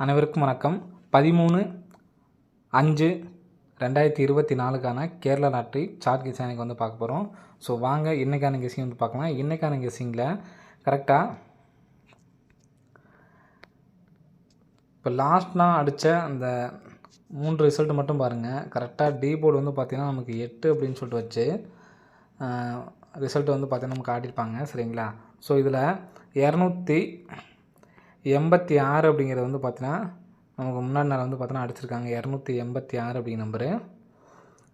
அனைவருக்கும் வணக்கம். 13/5/2024க்கான Kerala lottery chart guessing வந்து பார்க்க போகிறோம். ஸோ வாங்க இன்றைக்கான கெஸிங் வந்து பார்க்கலாம். இன்றைக்கான கெஸிங்கில் கரெக்டாக இப்போ லாஸ்ட்லாம் அடித்த அந்த 3 ரிசல்ட் மட்டும் பாருங்கள். கரெக்டாக டி போர்டு வந்து பார்த்திங்கன்னா நமக்கு 8 அப்படின்னு சொல்லிட்டு வச்சு ரிசல்ட் வந்து பார்த்திங்கன்னா நமக்கு ஆடிருப்பாங்க. சரிங்களா? ஸோ இதில் 286 அப்படிங்கிறது வந்து பார்த்தீங்கன்னா நமக்கு முன்னாடி நாள் வந்து பார்த்தீங்கன்னா அடிச்சிருக்காங்க. 286 அப்படிங்கிற நம்பரு.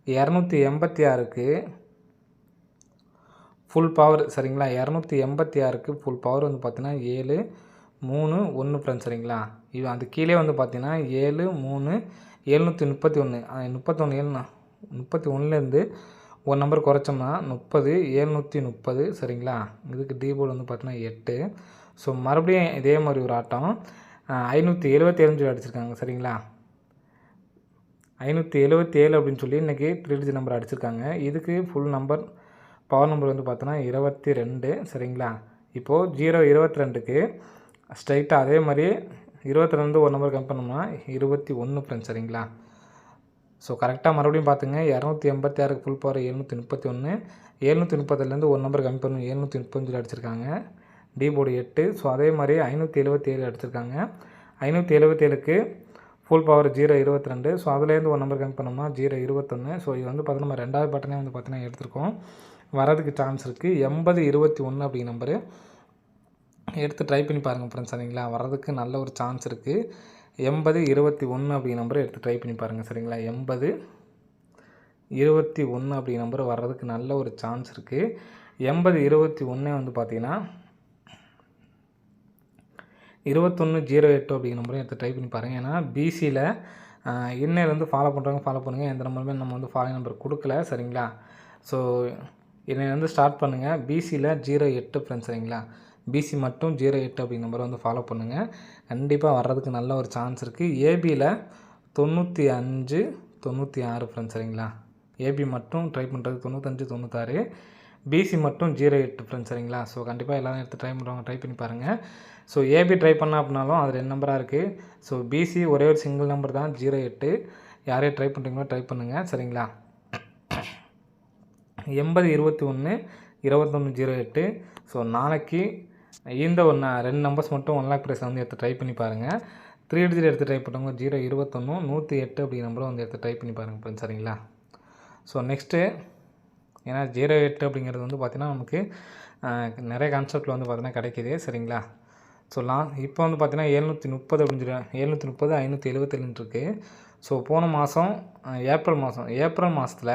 286க்கு full power. சரிங்களா? 286க்கு ஃபுல் பவர் வந்து பார்த்தீங்கன்னா 7 3 1 ஃப்ரெண்ட்ஸ். சரிங்களா? இது அது கீழே வந்து பார்த்தீங்கன்னா 7 3 731 31லேருந்து ஒரு நம்பர் குறைச்சோம்னா 30 730. சரிங்களா? இதுக்கு டி போர்டு வந்து பார்த்தீங்கன்னா 8. ஸோ மறுபடியும் இதே மாதிரி ஒரு ஆட்டம் 577 அடிச்சிருக்காங்க. சரிங்களா? 577 அப்படின்னு சொல்லி இன்றைக்கி 3 டிஜிட் நம்பர் அடிச்சிருக்காங்க. இதுக்கு ஃபுல் நம்பர் பவர் நம்பர் வந்து பார்த்தோன்னா 22. சரிங்களா? இப்போது 022க்கு ஸ்ட்ரைட்டாக அதே மாதிரி 22 ஒரு நம்பர் கம்பேர் பண்ணோம்னா 21 ஃப்ரெண்ட்ஸ். சரிங்களா? ஸோ கரெக்டாக மறுபடியும் பார்த்துங்க. 286க்கு ஃபுல் பவர் 731. 730லேருந்து ஒரு நம்பர் கம்மி பண்ணணும் 735 அடிச்சிருக்காங்க. D board 8. ஸோ அதே மாதிரி 577 அடிச்சிருக்காங்க. 577க்கு ஃபுல் பவர் 022. ஸோ அதுலேருந்து ஒரு நம்பர் கம்மி பண்ணோம்னா 021. ஸோ இது வந்து பார்த்தீங்கன்னா நம்ம ரெண்டாவது பட்டனே வந்து பார்த்தீங்கன்னா எடுத்துருக்கோம். வரதுக்கு சான்ஸ் இருக்குது. 8021 அப்படிங்கிற நம்பரு எடுத்து ட்ரை பண்ணி பாருங்கள் ஃப்ரெண்ட்ஸ். சரிங்களா? வரதுக்கு நல்ல ஒரு சான்ஸ் இருக்குது. 8021 அப்படிங்கிற நம்பரை எடுத்து ட்ரை பண்ணி பாருங்கள். சரிங்களா? 8021 அப்படிங்கிற நம்பர் வர்றதுக்கு நல்ல ஒரு சான்ஸ் இருக்குது. 8021 வந்து பார்த்திங்கன்னா 2108 அப்படிங்கிற நம்பரையும் எடுத்து ட்ரை பண்ணி பாருங்கள். ஏன்னா பிசியில் இன்னையிலேருந்து ஃபாலோ பண்ணுறவங்க ஃபாலோ பண்ணுங்கள். எந்த நம்பருமே நம்ம வந்து ஃபாலோ நம்பர் கொடுக்கல. சரிங்களா? ஸோ இன்னையிலேருந்து ஸ்டார்ட் பண்ணுங்கள். பிசியில் 08 ஃப்ரெண்ட்ஸ். சரிங்களா? பிசி மட்டும் 08 அப்படிங்கிற நம்பரை வந்து ஃபாலோ பண்ணுங்கள். கண்டிப்பாக வர்றதுக்கு நல்ல ஒரு சான்ஸ் இருக்குது. ஏபியில் 95 96 ஃப்ரெண்ட்ஸ். சரிங்களா? ஏபி மட்டும் ட்ரை பண்ணுறது 95 96. பிசி மட்டும் 08 ஃப்ரெண்ட்ஸ். சரிங்களா? ஸோ கண்டிப்பாக எல்லோரும் எடுத்து ட்ரை பண்ணுறவங்க ட்ரை பண்ணி பாருங்கள். ஸோ ஏபி ட்ரை பண்ணால் அப்படின்னாலும் அது 2 நம்பராக இருக்குது. ஸோ பிசி ஒரே ஒரு சிங்கிள் நம்பர் தான் 08. யாரையும் ட்ரை பண்ணுறீங்களோ ட்ரை பண்ணுங்கள். சரிங்களா? 8021 2108. ஸோ நாளைக்கு இந்த 2 நம்பர்ஸ் மட்டும் 1 லேக் ப்ரைஸ் வந்து எடுத்து ட்ரை பண்ணி பாருங்கள். 3 டிஜிட் எடுத்து ட்ரை பண்ணுறவங்க 021 108 அப்படிங்கிற நம்பரும் வந்து எடுத்து ட்ரை பண்ணி பாருங்கள் ஃப்ரெண்ட்ஸ். சரிங்களா? ஸோ நெக்ஸ்ட்டு ஏன்னா 08 அப்படிங்கிறது வந்து பார்த்திங்கன்னா நமக்கு நிறைய கான்செப்டில் வந்து பார்த்திங்கன்னா கிடைக்கிது. சரிங்களா? ஸோ இப்போ வந்து பார்த்திங்கன்னா 730 அப்படின்னு சொல்லி 730 577 இருக்குது. ஸோ போன மாதம் ஏப்ரல் மாதத்தில்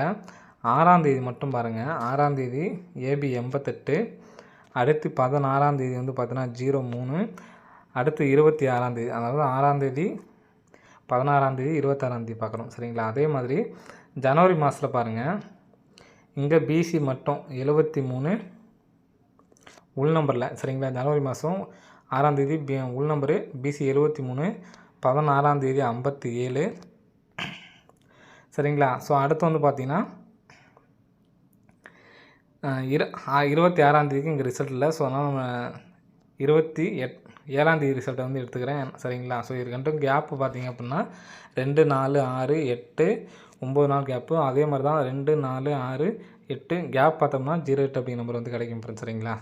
6ஆம் தேதி மட்டும் பாருங்கள். 6ஆம் தேதி ஏபி 88. அடுத்து 16ஆம் தேதி வந்து பார்த்தீங்கன்னா 03. அடுத்து 26ஆம் தேதி, அதாவது 6ஆம் தேதி 16ஆம் தேதி 26ஆம் தேதி பார்க்குறோம். சரிங்களா? அதே மாதிரி ஜனவரி மாதத்தில் பாருங்கள். இங்கே பிசி மட்டும் 73 உள் நம்பரில். சரிங்களா? ஜனவரி மாதம் 6ஆம் தேதி உள் நம்பரு பிசி 73. 16ஆம் தேதி 57. சரிங்களா? ஸோ அடுத்து வந்து பார்த்திங்கன்னா 26ஆம் தேதிக்கு இங்கே ரிசல்ட் இல்லை. ஸோ அதனால் நம்ம 27ஆம் தேதி ரிசல்ட்டை வந்து எடுத்துக்கிறேன். சரிங்களா? ஸோ இது ரெண்டும் கேப்பு பார்த்திங்க அப்படின்னா 2 4 6 8 9 நாள் கேப்பு. அதே மாதிரி தான் 2 4 6 8 கேப் பார்த்தோம்னா 08 அப்படிங்கிற நம்பர் வந்து கிடைக்கும் ஃப்ரெண்ட்ஸ். சரிங்களா?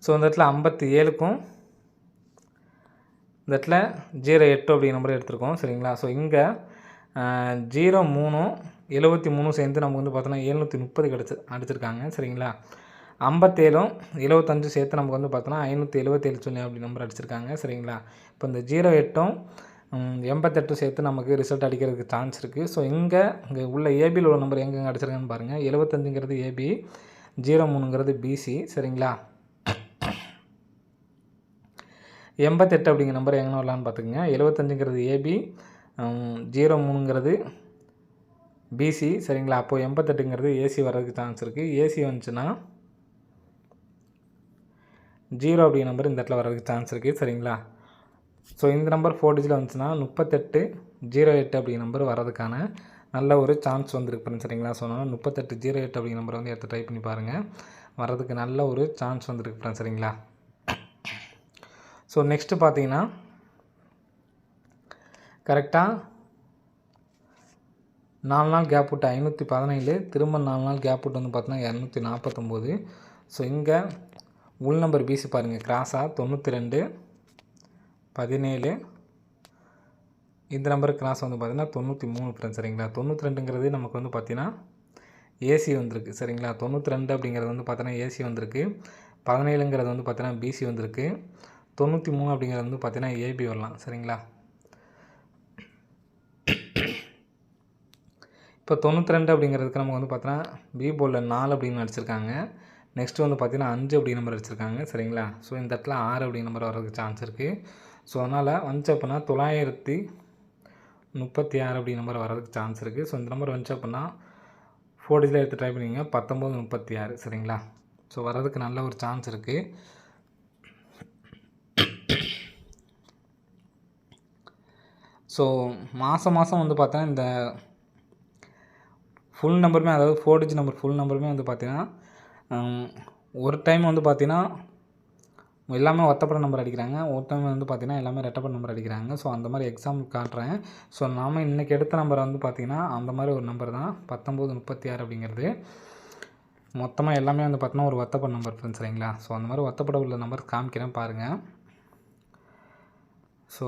ஸோ இந்த இடத்துல 57க்கும் இந்த இடத்துல 08 அப்படிங்கிற நம்பர் எடுத்திருக்கோம். சரிங்களா? ஸோ இங்கே 03 73 சேர்ந்து நமக்கு வந்து பார்த்தோன்னா 730 அடிச்சிருக்காங்க. சரிங்களா? 57 75 சேர்த்து நமக்கு வந்து பார்த்தோன்னா 577 சொல்லி அப்படி நம்பர் அடிச்சிருக்காங்க. சரிங்களா? இப்போ இந்த 08ம் 88 சேர்த்து நமக்கு ரிசல்ட் அடிக்கிறதுக்கு சான்ஸ் இருக்குது. ஸோ இங்கே உள்ள ஏபியில் உள்ள நம்பர் எங்கெங்கே அடிச்சிருக்கான்னு பாருங்கள். 75ங்கிறது ஏபி, 03ங்கிறது பிசி. சரிங்களா? 88 அப்படிங்கிற நம்பர் எங்கே வரலான்னு பார்த்துக்குங்க. 75ங்கிறது ஏபி, 03ங்கிறது பிசி. சரிங்களா? அப்போது 88ங்கிறது ஏசி வர்றதுக்கு சான்ஸ் இருக்குது. ஏசி வந்துச்சுன்னா 0 அப்படிங்கிற நம்பர் இந்த இடத்துல வர்றதுக்கு சான்ஸ் இருக்குது. சரிங்களா? ஸோ இந்த நம்பர் 4 டிஜிட்டில் வந்துச்சுன்னா 38 08 அப்படிங்கிற நம்பர் வர்றதுக்கான நல்ல ஒரு சான்ஸ் வந்துருக்கு. சரிங்களா? ஸோ 38 08 அப்படிங்கிற நம்பர் வந்து எடுத்து ட்ரை பண்ணி பாருங்கள். வர்றதுக்கு நல்ல ஒரு சான்ஸ் வந்துருக்கு ஃப்ரெண்ட்ஸ். சரிங்களா? ஸோ நெக்ஸ்ட்டு பார்த்தீங்கன்னா கரெக்டாக 4 நாள் கேப் விட்டு 517, திரும்ப 4 நாள் கேப் விட்டு வந்து பார்த்தீங்கன்னா 249. ஸோ இங்கே உள் நம்பர் பிசி பாருங்கள் கிராஸாக 92 17. இந்த நம்பர் கிராஸ் வந்து பார்த்திங்கன்னா 93 ஃப்ரெண்ட்ஸ் சரிங்களா. 92ங்கிறது நமக்கு வந்து பார்த்திங்கன்னா ஏசி வந்திருக்கு சரிங்களா. 92 அப்படிங்கிறது வந்து பார்த்தீங்கன்னா ஏசி வந்திருக்கு. 17ங்கிறது வந்து பார்த்தீங்கன்னா பிசி வந்திருக்கு. 93 அப்படிங்கிறது வந்து பார்த்தீங்கன்னா ஏபி வரலாம் சரிங்களா. இப்போ 92 அப்படிங்கிறதுக்கு நமக்கு வந்து பார்த்தீங்கன்னா பி போர்டில் 4 அப்படின்னு அடிச்சிருக்காங்க. நெக்ஸ்ட்டு வந்து பார்த்தீங்கன்னா 5 அப்படி நம்பர் அடிச்சிருக்காங்க சரிங்களா. ஸோ இந்த இடத்துல 6 அப்படி நம்பர் வர்றதுக்கு சான்ஸ் இருக்குது. ஸோ அதனால் வந்துச்சு அப்படின்னா 936 அப்படி நம்பர் வர்றதுக்கு சான்ஸ் இருக்குது. ஸோ இந்த நம்பர் வந்துச்சு அப்படின்னா 4 டிஜிட்டில் எடுத்து ட்ரை பண்ணிங்க 1936 சரிங்களா. ஸோ வர்றதுக்கு நல்ல ஒரு சான்ஸ் இருக்குது. ஸோ மாதம் வந்து பார்த்தா இந்த ஃபுல் நம்பருமே, அதாவது 4 டிஜிட் நம்பர் ஃபுல் நம்பருமே வந்து பார்த்தீங்கன்னா ஒரு டைம் வந்து பார்த்தீங்கன்னா எல்லாமே ஒத்தப்பட நம்பர் அடிக்கிறாங்க, ஒரு டைம் வந்து பார்த்தீங்கன்னா எல்லாமே ரெட்டப்பட நம்பர் அடிக்கிறாங்க. ஸோ அந்த மாதிரி எக்ஸாம்பிள் காட்டுறேன். ஸோ நாம் இன்றைக்கி எடுத்த நம்பரை வந்து பார்த்திங்கன்னா அந்த மாதிரி ஒரு நம்பர் தான் 1936 அப்படிங்கிறது. மொத்தமாக எல்லாமே வந்து பார்த்தீங்கன்னா ஒரு ஒத்தப்பட நம்பர் ஃப்ரெண்ட்ஸ் சரிங்களா. ஸோ அந்த மாதிரி ஒத்தப்பட உள்ள நம்பர் காமிக்கிறேன் பாருங்கள். ஸோ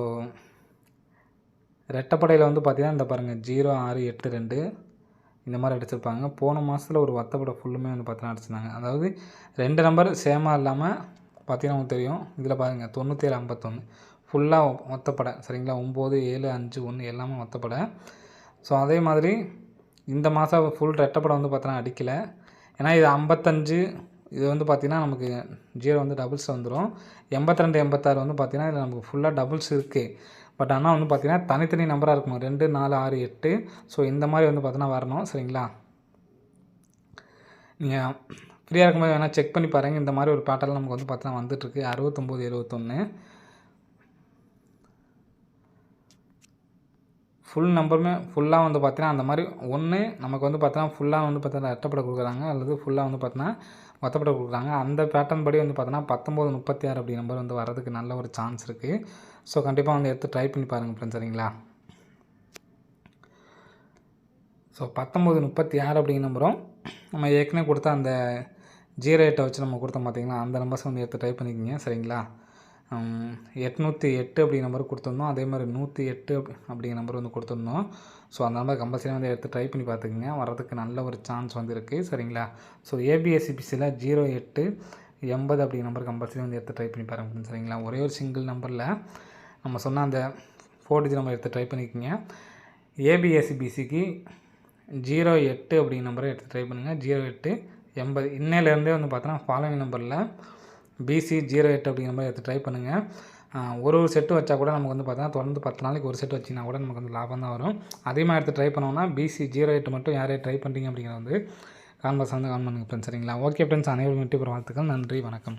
ரெட்டப்படையில் வந்து பார்த்திங்கன்னா இந்த பாருங்கள் 0682 இந்த மாதிரி அடிச்சிருப்பாங்க. போன மாதத்தில் ஒரு ஒத்தப்படை ஃபுல்லுமே வந்து பார்த்தீங்கன்னா அடிச்சிருந்தாங்க. அதாவது 2 நம்பர் சேமாக இல்லாமல் பார்த்தீங்கன்னா உங்களுக்கு தெரியும். இதில் பாருங்கள் 9751 ஃபுல்லாக ஒத்தப்படை சரிங்களா. 9751 எல்லாமே ஒத்தப்படை. ஸோ அதே மாதிரி இந்த மாதம் ஃபுல் ரெட்டப்படை வந்து பார்த்தீங்கன்னா அடிக்கலை. ஏன்னா இது 55, இது வந்து பார்த்திங்கன்னா நமக்கு 0 வந்து டபுள்ஸ் வந்துடும். 82 86 வந்து பார்த்திங்கன்னா இதில் நமக்கு ஃபுல்லாக டபுள்ஸ் இருக்குது. பட் ஆனால் வந்து பார்த்திங்கன்னா தனித்தனி நம்பராக இருக்கணும். 2 4 6 8. ஸோ இந்த மாதிரி வந்து பார்த்தீங்கன்னா வரணும் சரிங்களா. நீங்கள் ஃப்ரீயாக இருக்கும்போது வேணால் செக் பண்ணி பாருங்கள். இந்த மாதிரி ஒரு பேட்டர்ன் நமக்கு வந்து பார்த்தீங்கன்னா வந்துட்டுருக்கு 69 71. ஃபுல் நம்பருமே ஃபுல்லாக வந்து பார்த்தீங்கன்னா அந்த மாதிரி ஒன்று நமக்கு வந்து பார்த்தீங்கன்னா ஃபுல்லாக வந்து பார்த்தீங்கன்னா ரெட்டப்படை கொடுக்குறாங்க, அல்லது ஃபுல்லாக வந்து பார்த்தீங்கன்னா ஒத்தப்படை கொடுக்குறாங்க. அந்த பேட்டர்ன் படி வந்து பார்த்தீங்கன்னா 1936 அப்படி நம்பர் வந்து வரதுக்கு நல்ல ஒரு சான்ஸ் இருக்குது. ஸோ கண்டிப்பாக வந்து எடுத்து ட்ரை பண்ணி பாருங்கள் ஃப்ரெண்ட்ஸ் சரிங்களா. ஸோ 1936 அப்படிங்கிற நம்பரும் நம்ம ஏற்கனவே கொடுத்த அந்த 08 வச்சு நம்ம கொடுத்தோம் பார்த்திங்கன்னா அந்த நம்பர்ஸ் வந்து எடுத்து ட்ரை பண்ணிக்கிங்க சரிங்களா. 808 அப்படி நம்பர் கொடுத்துருந்தோம். அதே மாதிரி 108 அப்படிங்கிற நம்பர் வந்து கொடுத்துருந்தோம். ஸோ அந்த நம்பர் கம்பல்சரி வந்து எடுத்து ட்ரை பண்ணி பார்த்துக்குங்க. வரதுக்கு நல்ல ஒரு சான்ஸ் வந்து இருக்குது சரிங்களா. ஸோ ஏபிஎஸ்சிபிசியில் 08 80 அப்படிங்கிற நம்பர் கம்பல்சரி வந்து எடுத்து ட்ரை பண்ணி பாருங்க சரிங்களா. ஒரே ஒரு சிங்கிள் நம்பரில் நம்ம சொன்ன அந்த 4 டிஜிட் நம்பர் எடுத்து ட்ரை பண்ணிக்கோங்க. ஏபிஎஸ்சிபிசிக்கு 08 அப்படிங்கிற நம்பரை எடுத்து ட்ரை பண்ணுங்கள். 08 80 இன்னையிலேருந்தே வந்து பார்த்தோன்னா ஃபாலோவிங் நம்பரில் பிசி 08 அப்படிங்கிற மாதிரி எடுத்து ட்ரை பண்ணுங்கள். ஒரு செட்டு வச்சா கூட நமக்கு வந்து பார்த்தோன்னா தொடர்ந்து 10 நாளைக்கு ஒரு செட்டு வச்சிங்கன்னா கூட நமக்கு வந்து லாபம் தான் வரும். அதே மாதிரி எடுத்து ட்ரை பண்ணோம்னா பிசி 08 மட்டும் யாரையும் ட்ரை பண்ணுறீங்க அப்படிங்கிறத வந்து கான்வர்ஸ் வந்து கான் பண்ணுங்க ஃப்ரெண்ட்ஸ் சரிங்களா. ஓகே ஃப்ரெண்ட்ஸ், அனைவரும் வெற்றி பெற வாழ்த்துக்கள். நன்றி, வணக்கம்.